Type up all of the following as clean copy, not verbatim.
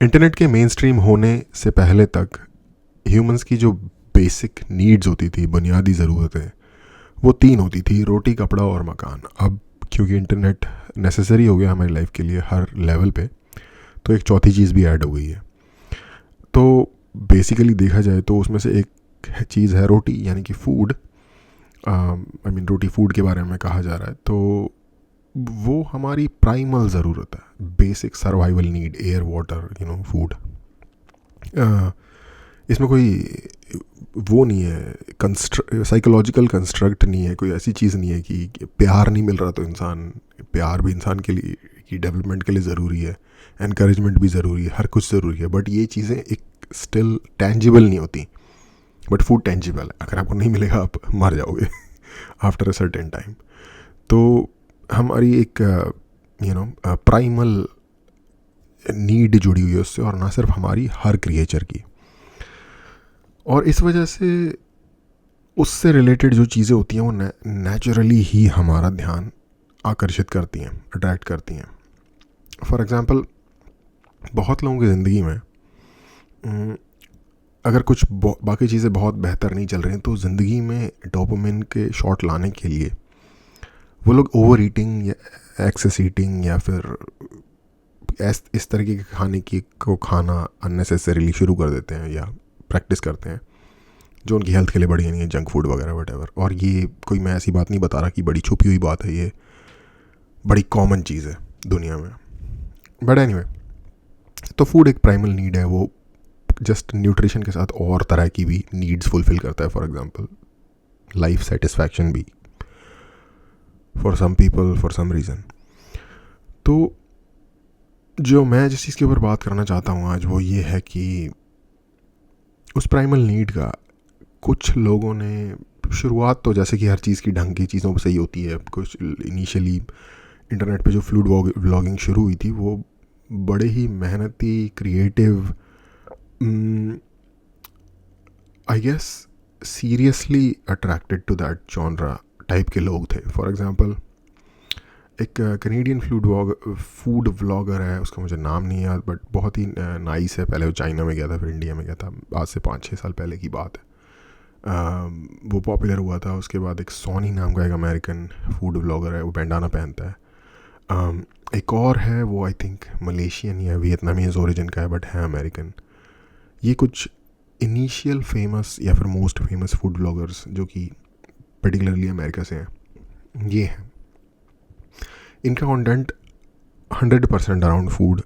Internet के main stream होने से पहले तक ह्यूमंस की जो बेसिक नीड्स होती थी, बुनियादी ज़रूरतें, वो तीन होती थी: रोटी, कपड़ा और मकान। अब क्योंकि इंटरनेट नेसेसरी हो गया हमारी लाइफ के लिए हर लेवल पे, तो एक चौथी चीज़ भी ऐड हो गई है। तो बेसिकली देखा जाए तो उसमें से एक चीज़ है रोटी, यानी कि food. I mean roti food के बारे में कहा जा रहा है, तो वो हमारी प्राइमल ज़रूरत है, basic survival need, air, water, food. इसमें कोई वो नहीं है, साइकोलॉजिकल कंस्ट्रक्ट नहीं है, कोई ऐसी चीज़ नहीं है कि प्यार नहीं मिल रहा तो प्यार भी इंसान के लिए की डेवलपमेंट के लिए ज़रूरी है, एनकरेजमेंट भी ज़रूरी है, हर कुछ ज़रूरी है। बट ये चीज़ें एक स्टिल टेंजिबल नहीं होती। बट फूड टेंजिबल है, अगर आपको नहीं मिलेगा आप मर जाओगे आफ्टर अ सर्टेन टाइम। तो हमारी एक प्राइमल नीड जुड़ी हुई है उससे, और ना सिर्फ हमारी, हर क्रिएचर की। और इस वजह से उससे रिलेटेड जो चीज़ें होती हैं वो नेचुरली ही हमारा ध्यान आकर्षित करती हैं, अट्रैक्ट करती हैं। फॉर एग्ज़ाम्पल, बहुत लोगों की ज़िंदगी में अगर कुछ बाकी चीज़ें बहुत बेहतर नहीं चल रही हैं, तो ज़िंदगी में डोपामिन के शॉट लाने के लिए वो लोग ओवर ईटिंग या एक्सेस ईटिंग या फिर इस तरीके के खाने की को खाना अननेसेसरीली शुरू कर देते हैं या प्रैक्टिस करते हैं, जो उनकी हेल्थ के लिए बढ़िया नहीं है, जंक फूड वगैरह वटेवर। और ये कोई मैं ऐसी बात नहीं बता रहा कि बड़ी छुपी हुई बात है, ये बड़ी कॉमन चीज़ है दुनिया में। बट एनीवे, तो फूड एक प्राइमल नीड है, वो जस्ट न्यूट्रिशन के साथ और तरह की भी नीड्स फुलफिल करता है। फॉर एग्जांपल, लाइफ सेटिस्फैक्शन भी for some people, for some reason. तो जो मैं जिस चीज़ के ऊपर बात करना चाहता हूँ आज, वो ये है कि उस प्राइमल नीड का कुछ लोगों ने शुरुआत, तो जैसे कि हर चीज़ की ढंग की चीज़ों पर सही होती है, कुछ इनिशियली इंटरनेट पे जो फूड व्लॉगिंग शुरू हुई थी, वो बड़े ही मेहनती, creative, I guess seriously attracted to that genre type के लोग थे। फॉर एग्जांपल, एक कनेडियन फूड व्लॉगर है, उसका मुझे नाम नहीं याद, बट बहुत ही नाइस है। पहले वो चाइना में गया था, फिर इंडिया में गया था, आज से 5-6 साल पहले की बात है। वो पॉपुलर हुआ था। उसके बाद एक सोनी नाम का एक अमेरिकन फूड व्लॉगर है, वो बैंडाना पहनता है। एक और है, वो आई थिंक मलेशियन या वियतनामीज ओरिजिन का है, बट है अमेरिकन। ये कुछ इनिशियल फेमस या फिर मोस्ट फेमस फूड व्लॉगर्स जो कि पर्टिकुलरली अमेरिका से हैं, ये हैं। इनका कंटेंट 100% अराउंड फूड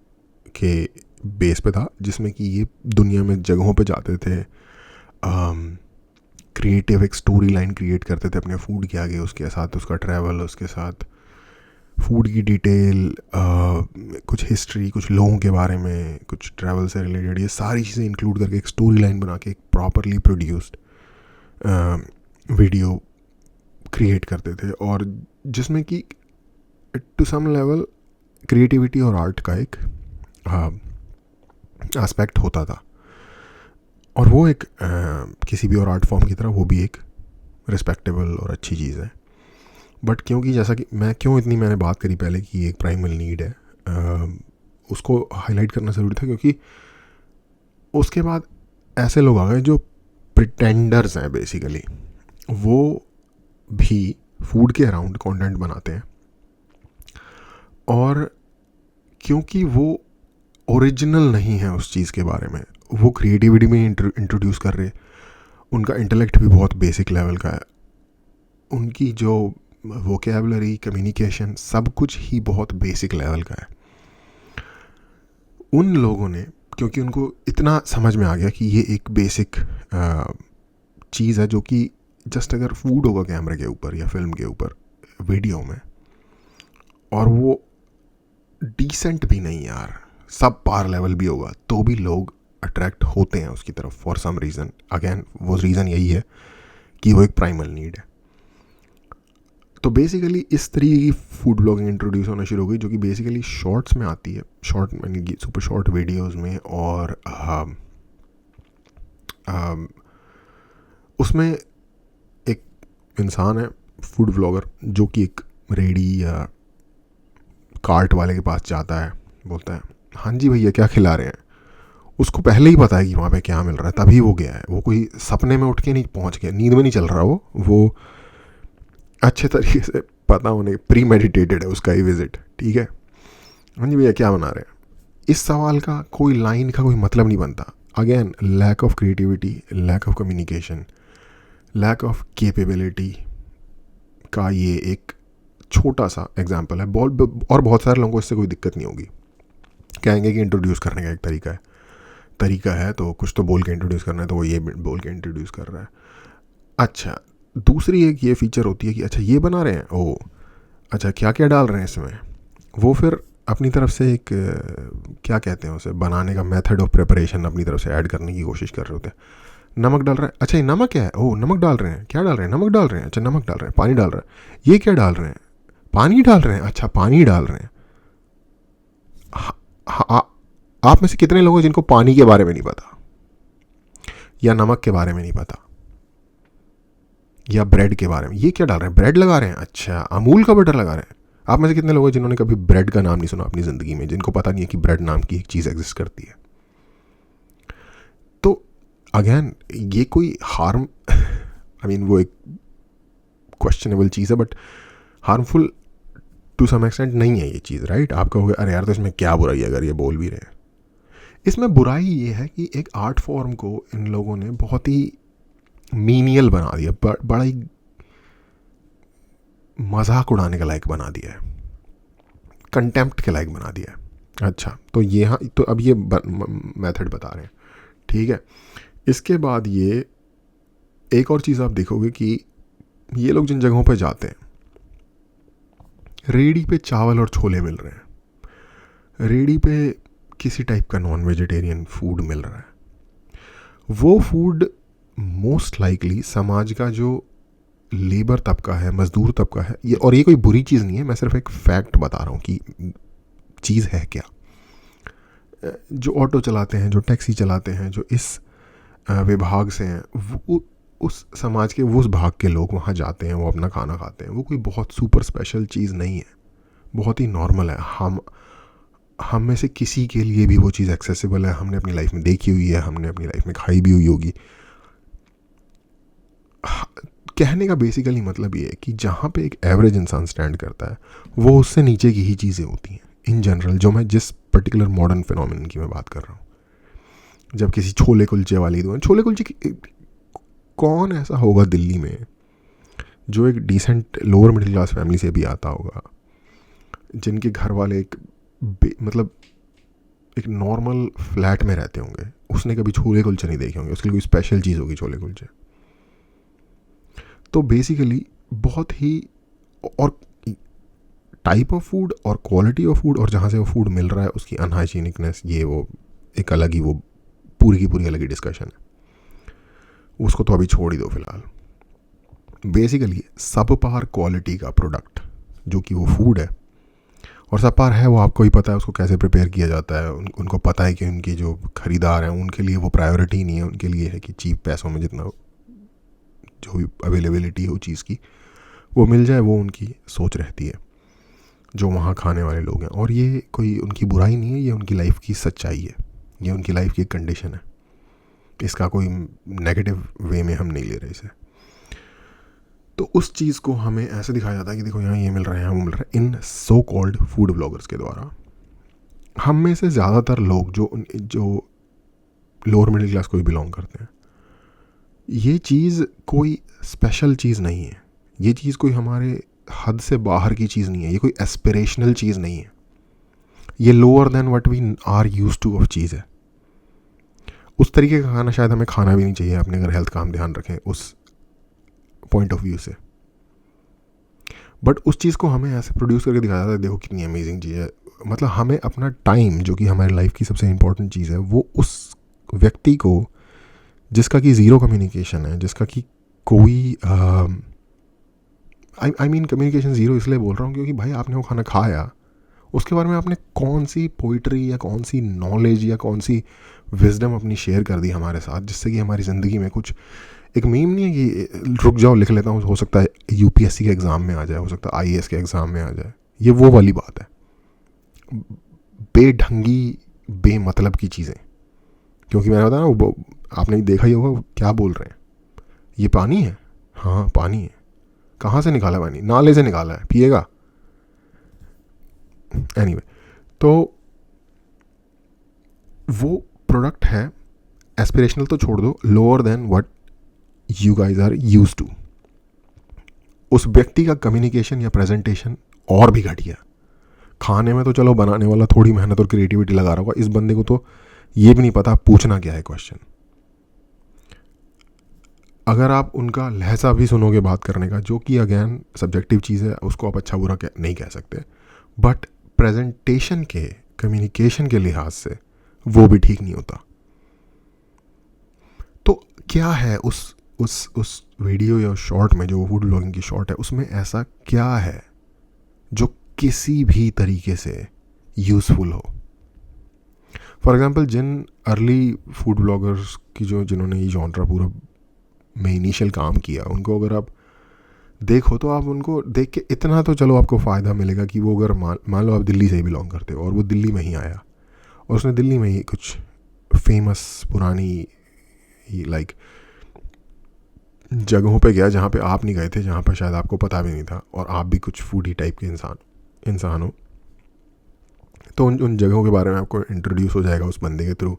के बेस पे था, जिसमें कि ये दुनिया में जगहों पे जाते थे, क्रिएटिव एक स्टोरी लाइन क्रिएट करते थे अपने फूड के आगे, उसके साथ उसका ट्रैवल, उसके साथ फूड की डिटेल, कुछ हिस्ट्री, कुछ लोगों के बारे में, कुछ ट्रैवल से रिलेटेड, ये सारी चीज़ें इंक्लूड करके एक स्टोरी लाइन बना के एक प्रॉपरली प्रोड्यूस्ड वीडियो क्रिएट करते थे, और जिसमें कि टू सम लेवल क्रिएटिविटी और आर्ट का एक एस्पेक्ट होता था। और वो एक किसी भी और आर्ट फॉर्म की तरह वो भी एक रिस्पेक्टेबल और अच्छी चीज़ है। बट क्योंकि जैसा कि मैंने बात करी पहले कि एक प्राइमल नीड है, उसको हाईलाइट करना ज़रूरी था, क्योंकि उसके बाद ऐसे लोग आ गए जो प्रिटेंडर्स हैं बेसिकली, वो भी फूड के अराउंड कंटेंट बनाते हैं, और क्योंकि वो ओरिजिनल नहीं है उस चीज़ के बारे में, वो क्रिएटिविटी में इंट्रोड्यूस कर रहे, उनका इंटेलेक्ट भी बहुत बेसिक लेवल का है, उनकी जो वोकेबलरी, कम्युनिकेशन, सब कुछ ही बहुत बेसिक लेवल का है। उन लोगों ने, क्योंकि उनको इतना समझ में आ गया कि ये एक बेसिक चीज़ है, जो कि जस्ट अगर फूड होगा कैमरे के ऊपर या फिल्म के ऊपर, वीडियो में, और वो डिसेंट भी नहीं यार, सब पार लेवल भी होगा, तो भी लोग अट्रैक्ट होते हैं उसकी तरफ फॉर सम रीज़न। अगेन वो रीज़न यही है कि वो एक प्राइमल नीड है। तो बेसिकली इस तरीके की फूड ब्लॉगिंग इंट्रोड्यूस होना शुरू हो गई, जो कि बेसिकली शॉर्ट्स में आती है, शॉर्ट यानी कि सुपर शॉर्ट वीडियोस में। और उसमें एक इंसान है फूड ब्लॉगर, जो कि एक रेडी या कार्ट वाले के पास जाता है, बोलता है, हाँ जी भैया क्या खिला रहे हैं, उसको पहले ही पता है कि वहाँ पे क्या मिल रहा है, तभी वो गया है। वो कोई सपने में उठ के नहीं पहुँच गया, नींद में नहीं चल रहा वो अच्छे तरीके से पता होने, प्री मेडिटेटेड है उसका ही विजिट। ठीक है, हाँ जी भैया क्या बना रहे हैं। इस सवाल का कोई लाइन का कोई मतलब नहीं बनता। Again lack of creativity, lack of communication, lack of capability का ये एक छोटा सा एग्जाम्पल है। और बहुत सारे लोगों को इससे कोई दिक्कत नहीं होगी, कहेंगे कि इंट्रोड्यूस करने का एक तरीका है तो कुछ तो बोल के इंट्रोड्यूस करना है, तो वो ये बोल के इंट्रोड्यूस कर रहा है। अच्छा, दूसरी एक ये फीचर होती है कि अच्छा ये बना रहे हैं, ओ अच्छा क्या क्या डाल रहे हैं इसमें, वो फिर अपनी तरफ से एक क्या कहते हैं उसे, बनाने का मेथड ऑफ प्रिपरेशन अपनी तरफ से ऐड करने की कोशिश कर रहे होते हैं। नमक डाल रहे हैं, अच्छा ये नमक क्या है, ओ नमक डाल रहे हैं, क्या डाल रहे हैं, नमक डाल रहे हैं, अच्छा नमक डाल रहे हैं, पानी डाल रहे हैं, ये क्या डाल रहे हैं, पानी डाल रहे हैं, अच्छा पानी डाल रहे हैं। आप में से कितने लोग हैं जिनको पानी के बारे में नहीं पता, या नमक के बारे में नहीं पता, या ब्रेड के बारे में, ये क्या डाल रहे हैं, ब्रेड लगा रहे हैं, अच्छा अमूल का बटर लगा रहे हैं। आप में से कितने लोग हैं जिन्होंने कभी ब्रेड का नाम नहीं सुना अपनी ज़िंदगी में, जिनको पता नहीं है कि ब्रेड नाम की एक चीज़ एग्जिस्ट करती है। तो अगेन ये कोई हार्म आई मीन वो एक क्वेश्चनेबल चीज़ है, but harmful to some extent नहीं है ये चीज़, राइट। आप कहोगे अरे यार तो इसमें क्या बुराई है अगर ये बोल भी रहे हैं। इसमें बुराई ये है कि एक आर्ट फॉर्म को इन लोगों ने बहुत ही मीनियल बना दिया, बड़ा ही मजाक उड़ाने के लायक बना दिया है, कंटेम्प्ट के लायक बना दिया है। अच्छा तो ये हाँ, तो अब ये मेथड बता रहे हैं, ठीक है। इसके बाद ये एक और चीज़ आप देखोगे कि ये लोग जिन जगहों पे जाते हैं, रेडी पे चावल और छोले मिल रहे हैं, रेडी पे किसी टाइप का नॉन वेजिटेरियन फूड मिल रहा है, वो फूड मोस्ट लाइकली समाज का जो लेबर तबका है, मज़दूर तबका है, ये, और ये कोई बुरी चीज़ नहीं है, मैं सिर्फ एक फैक्ट बता रहा हूँ कि चीज़ है क्या। जो ऑटो चलाते हैं, जो टैक्सी चलाते हैं, जो इस विभाग से हैं, वो उस समाज के वो उस भाग के लोग वहाँ जाते हैं, वो अपना खाना खाते हैं। वो कोई बहुत सुपर स्पेशल चीज़ नहीं है, बहुत ही नॉर्मल है। हम में से किसी के लिए भी वो चीज़ एक्सेसिबल है, हमने अपनी लाइफ में देखी हुई है, हमने अपनी लाइफ में खाई भी हुई होगी। कहने का बेसिकली मतलब ये है कि जहाँ पे एक एवरेज इंसान स्टैंड करता है, वो उससे नीचे की ही चीज़ें होती हैं इन जनरल, जो मैं जिस पर्टिकुलर मॉडर्न फिनोमिनन की मैं बात कर रहा हूँ। जब किसी छोले कुलचे वाली दुकान, छोले कुलचे कौन ऐसा होगा दिल्ली में जो एक decent lower middle class family से भी आता होगा, जिनके घर वाले मतलब एक नॉर्मल फ्लैट में रहते होंगे, उसने कभी छोले कुलचे नहीं देखे होंगे, उसके लिए कोई स्पेशल चीज़ होगी छोले कुलचे। तो बेसिकली बहुत ही, और टाइप ऑफ फूड और क्वालिटी ऑफ फूड और जहाँ से वो फूड मिल रहा है उसकी अनहाइजीनिकनेस, ये वो एक अलग ही, वो पूरी की पूरी अलग ही डिस्कशन है, उसको तो अभी छोड़ ही दो फिलहाल। बेसिकली सब पार क्वालिटी का प्रोडक्ट जो कि वो फूड है, और सब पार है वो आपको ही पता है उसको कैसे प्रिपेयर किया जाता है, उनको पता है कि उनकी जो ख़रीदार हैं उनके लिए वो प्रायोरिटी नहीं है, उनके लिए है कि चीप पैसों में जितना जो भी अवेलेबिलिटी हो चीज़ की वो मिल जाए, वो उनकी सोच रहती है जो वहाँ खाने वाले लोग हैं। और ये कोई उनकी बुराई नहीं है, ये उनकी लाइफ की सच्चाई है, ये उनकी लाइफ की एक कंडीशन है, इसका कोई नेगेटिव वे में हम नहीं ले रहे इसे। तो उस चीज़ को हमें ऐसे दिखाया जाता है कि देखो यहाँ ये मिल रहा है, यहाँ वो मिल रहा है, इन सो कॉल्ड फूड ब्लॉगर्स के द्वारा। हम में से ज़्यादातर लोग जो लोअर मिडिल क्लास को भी बिलोंग करते हैं, ये चीज़ कोई स्पेशल चीज़ नहीं है, ये चीज़ कोई हमारे हद से बाहर की चीज़ नहीं है, ये कोई एस्पिरेशनल चीज़ नहीं है, ये lower than what we are used to of चीज़ है। उस तरीके का खाना शायद हमें खाना भी नहीं चाहिए अपने अगर हेल्थ का हम ध्यान रखें उस पॉइंट ऑफ व्यू से। बट उस चीज़ को हमें ऐसे प्रोड्यूस करके दिखाया जाता है, देखो कितनी अमेजिंग चीज़ है। मतलब हमें अपना टाइम, जो कि हमारी लाइफ की सबसे इम्पोर्टेंट चीज़ है, वो उस व्यक्ति को जिसका कि ज़ीरो कम्युनिकेशन है, जिसका कि कोई आई मीन कम्युनिकेशन ज़ीरो इसलिए बोल रहा हूँ क्योंकि भाई आपने वो खाना खाया, उसके बारे में आपने कौन सी पोइट्री या कौन सी नॉलेज या कौन सी विजडम अपनी शेयर कर दी हमारे साथ, जिससे कि हमारी ज़िंदगी में कुछ एक मीम नहीं है कि रुक जाओ लिख लेता हूँ, हो सकता है यूपीएससी के एग्ज़ाम में आ जाए, हो सकता है आईएएस के एग्ज़ाम में आ जाए, ये वो वाली बात है। बेढंगी बेमतलब की चीज़ें क्योंकि मैंने बताया ना, वो आपने देखा ही होगा क्या बोल रहे हैं, ये पानी है, हाँ पानी है, कहाँ से निकाला पानी, नाले से निकाला है, पिएगा। एनीवे, तो वो प्रोडक्ट है एस्पिरेशनल तो छोड़ दो, lower than what you guys are used to. उस व्यक्ति का कम्युनिकेशन या प्रेजेंटेशन और भी घटिया। खाने में तो चलो बनाने वाला थोड़ी मेहनत और क्रिएटिविटी लगा रहा होगा, इस बंदे को तो ये भी नहीं पता पूछना क्या है क्वेश्चन। अगर आप उनका लहजा भी सुनोगे बात करने का, जो कि अगेन सब्जेक्टिव चीज़ है, उसको आप अच्छा बुरा नहीं कह सकते, बट प्रेजेंटेशन के कम्युनिकेशन के लिहाज से वो भी ठीक नहीं होता। तो क्या है उस वीडियो या शॉर्ट में, जो फूड ब्लॉगिंग की शॉर्ट है, उसमें ऐसा क्या है जो किसी भी तरीके से यूज़फुल हो? फॉर एग्जांपल, जिन अर्ली फूड ब्लॉगर्स की जिन्होंने ये जॉनरा पूरा में इनिशियल काम किया, उनको अगर आप देखो तो आप उनको देख के इतना तो चलो आपको फ़ायदा मिलेगा कि वो अगर मान लो आप दिल्ली से ही बिलोंग करते हो और वो दिल्ली में ही आया और उसने दिल्ली में ही कुछ फेमस पुरानी लाइक जगहों पे गया जहाँ पे आप नहीं गए थे, जहाँ पर शायद आपको पता भी नहीं था, और आप भी कुछ फूडी टाइप के इंसान हो, तो उन जगहों के बारे में आपको इंट्रोड्यूस हो जाएगा उस बंदे के थ्रू,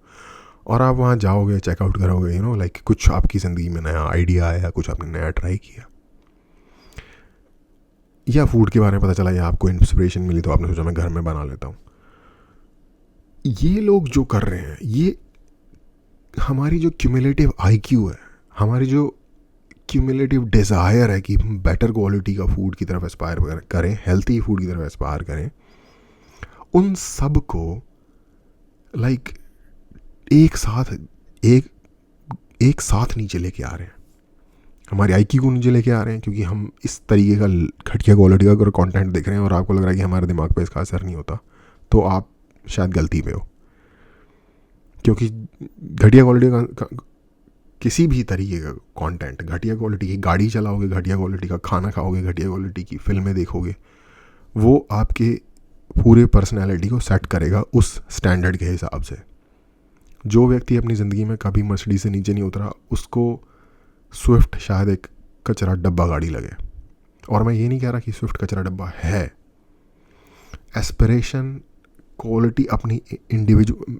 और आप वहाँ जाओगे, चेकआउट करोगे, लाइक कुछ आपकी ज़िंदगी में नया आइडिया आया, कुछ आपने नया ट्राई किया, या फूड के बारे में पता चला, या आपको इंस्पिरेशन मिली तो आपने सोचा मैं घर में बना लेता हूँ। ये लोग जो कर रहे हैं, ये हमारी जो क्यूमुलेटिव आईक्यू है, हमारी जो क्यूमुलेटिव डिज़ायर है कि हम बेटर क्वालिटी का फूड की तरफ एस्पायर करें, हेल्थी फूड की तरफ एस्पायर करें, उन सब को लाइक एक साथ नीचे लेके आ रहे हैं, हमारी आईक्यू को नीचे लेके आ रहे हैं, क्योंकि हम इस तरीके का घटिया क्वालिटी का अगर कंटेंट देख रहे हैं और आपको लग रहा है कि हमारे दिमाग पे इसका असर नहीं होता, तो आप शायद गलती पे हो। क्योंकि घटिया क्वालिटी का किसी भी तरीके का कंटेंट, घटिया क्वालिटी की गाड़ी चलाओगे, घटिया क्वालिटी का खाना खाओगे, घटिया क्वालिटी की फिल्में देखोगे, वो आपके पूरे पर्सनैलिटी को सेट करेगा उस स्टैंडर्ड के हिसाब से। जो व्यक्ति अपनी ज़िंदगी में कभी मर्सिडीज से नीचे नहीं उतरा, उसको स्विफ्ट शायद एक कचरा डब्बा गाड़ी लगे। और मैं ये नहीं कह रहा कि स्विफ्ट कचरा डब्बा है। एस्पिरेशन, क्वालिटी अपनी इंडिविजुअल,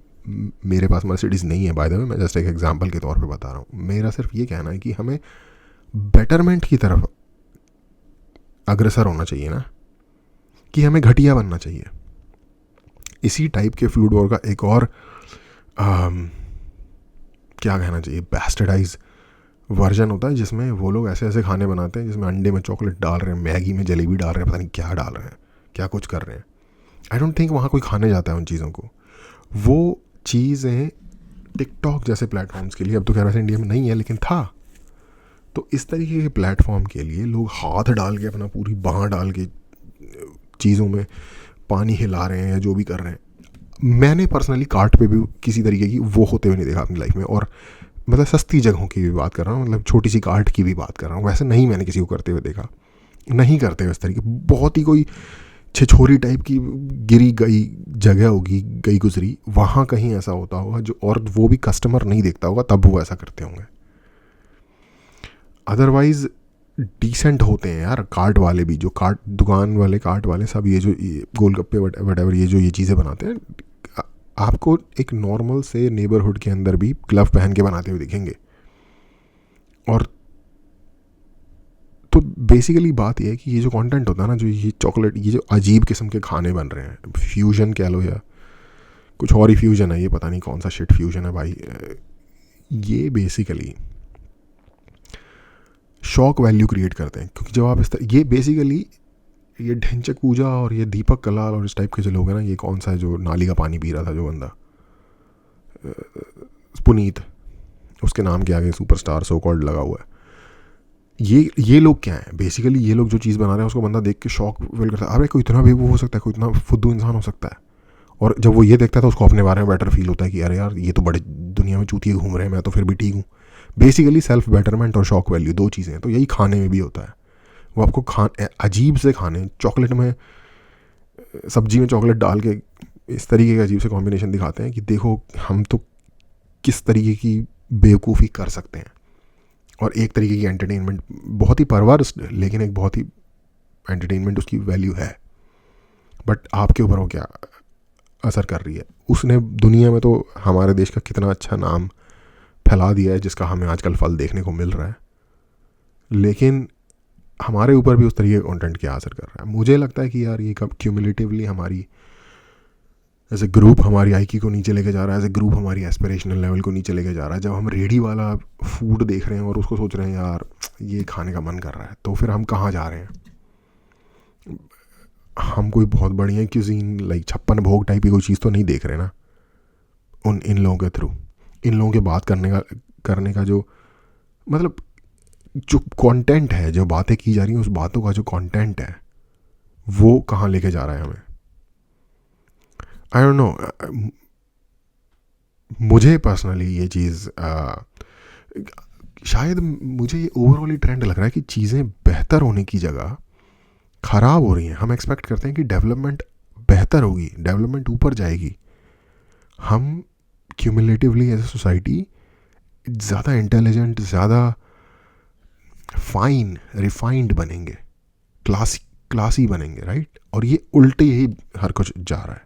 मेरे पास मर्सिडीज़ नहीं है बाय द वे, मैं जस्ट एक एग्जांपल के तौर पे बता रहा हूँ। मेरा सिर्फ ये कहना है कि हमें बेटरमेंट की तरफ अग्रसर होना चाहिए ना, कि हमें घटिया बनना चाहिए। इसी टाइप के फूड वॉर का एक और क्या कहना चाहिए, बैस्टर्डाइज वर्जन होता है, जिसमें वो लोग ऐसे ऐसे खाने बनाते हैं जिसमें अंडे में चॉकलेट डाल रहे हैं, मैगी में जलेबी डाल रहे हैं, पता नहीं क्या डाल रहे हैं, क्या कुछ कर रहे हैं। आई डोंट थिंक वहाँ कोई खाने जाता है उन चीज़ों को। वो चीज़ें टिकटॉक जैसे प्लेटफॉर्म्स के लिए, अब तो खैर वैसे इंडिया में नहीं है लेकिन था, तो इस तरीके के प्लेटफॉर्म के लिए लोग हाथ डाल के, अपना पूरी बाँह डाल के चीज़ों में पानी हिला रहे हैं या जो भी कर रहे हैं। मैंने पर्सनली कार्ट पे भी किसी तरीके की वो होते हुए नहीं देखा अपनी लाइफ में, और मतलब सस्ती जगहों की भी बात कर रहा हूँ, मतलब छोटी सी कार्ट की भी बात कर रहा हूँ, वैसे नहीं मैंने किसी को करते हुए देखा, नहीं करते हुए इस तरीके। बहुत ही कोई छिछोरी टाइप की गिरी गई जगह होगी, गई गुजरी, वहाँ कहीं ऐसा होता होगा जो, और वो भी कस्टमर नहीं देखता होगा तब वो ऐसा करते होंगे। अदरवाइज डिसेंट होते हैं यार कार्ट वाले भी, जो कार्ट दुकान वाले, कार्ट वाले सब, ये जो गोलगप्पे वटएवर ये जो ये चीज़ें बनाते हैं, आपको एक नॉर्मल से नेबरहुड के अंदर भी ग्लव पहन के बनाते हुए दिखेंगे। और तो बेसिकली बात ये है कि ये जो कंटेंट होता है ना, जो ये चॉकलेट, ये जो अजीब किस्म के खाने बन रहे हैं, फ्यूजन कह लो या कुछ और ही फ्यूजन है, ये पता नहीं कौन सा शिट फ्यूजन है भाई, ये बेसिकली शॉक वैल्यू क्रिएट करते हैं। क्योंकि जब आप इस तरह, ये बेसिकली ये ढिंचक पूजा और ये दीपक कलाल और इस टाइप के जो लोग हैं ना, ये कौन सा है जो नाली का पानी पी रहा था जो बंदा, पुनीत, उसके नाम के आगे सुपरस्टार सो कॉल्ड लगा हुआ है, ये लोग क्या हैं बेसिकली? ये लोग जो चीज़ बना रहे हैं उसको बंदा देख के शॉक फील करता है, अरे कोई इतना बेवकूफ़ हो सकता है, कोई इतना फुद्दू इंसान हो सकता है। और जब वो ये देखता है तो उसको अपने बारे में बेटर फील होता है कि अरे यार ये तो बड़े दुनिया में चूतिए घूम रहे हैं, मैं तो फिर भी ठीक हूँ। बेसिकली सेल्फ बेटरमेंट और शॉक वैल्यू दो चीज़ें हैं। तो यही खाने में भी होता है, वो आपको अजीब से खाने, चॉकलेट में, सब्जी में चॉकलेट डाल के इस तरीके का अजीब से कॉम्बिनेशन दिखाते हैं कि देखो हम तो किस तरीके की बेवकूफ़ी कर सकते हैं, और एक तरीके की एंटरटेनमेंट, बहुत ही परवर्स लेकिन एक बहुत ही एंटरटेनमेंट उसकी वैल्यू है, बट आपके ऊपर वो क्या असर कर रही है। उसने दुनिया में तो हमारे देश का कितना अच्छा नाम फैला दिया है, जिसका हमें आजकल फल देखने को मिल रहा है, लेकिन हमारे ऊपर भी उस तरीके का कंटेंट क्या असर कर रहा है। मुझे लगता है कि यार ये कब क्यूमुलेटिवली हमारी एज ए ग्रुप हमारी आईक्यू को नीचे लेके जा रहा है, एज ए ग्रुप हमारी एस्पिरेशनल लेवल को नीचे लेके जा रहा है। जब हम रेडी वाला फूड देख रहे हैं और उसको सोच रहे हैं यार ये खाने का मन कर रहा है, तो फिर हम कहाँ जा रहे हैं। हम कोई बहुत बढ़िया क्यूजीन लाइक 56 भोग टाइप की कोई चीज़ तो नहीं देख रहे ना इन लोगों के थ्रू। इन लोगों के बात करने का जो मतलब जो कंटेंट है, जो बातें की जा रही हैं, उस बातों का जो कंटेंट है वो कहाँ लेके जा रहा है हमें। आई डोंट नो, मुझे पर्सनली ये चीज़ शायद मुझे ये ओवरऑल ही ट्रेंड लग रहा है कि चीज़ें बेहतर होने की जगह ख़राब हो रही हैं। हम एक्सपेक्ट करते हैं कि डेवलपमेंट बेहतर होगी, डेवलपमेंट ऊपर जाएगी। हम क्यूमुलेटिवली एज ए सोसाइटी ज़्यादा इंटेलिजेंट, ज़्यादा फाइन रिफाइंड बनेंगे, क्लासी बनेंगे, राइट। और ये उल्टे ही हर कुछ जा रहा है।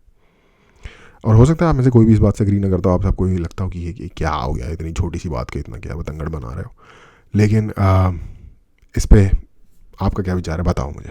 और हो सकता है आप में से कोई भी इस बात से एग्री ना करता हो, आप सबको ये लगता हो कि ये क्या हो गया, इतनी छोटी सी बात के इतना क्या बतंगड़ बना रहे हो। लेकिन इस पे आपका क्या विचार है, बताओ मुझे।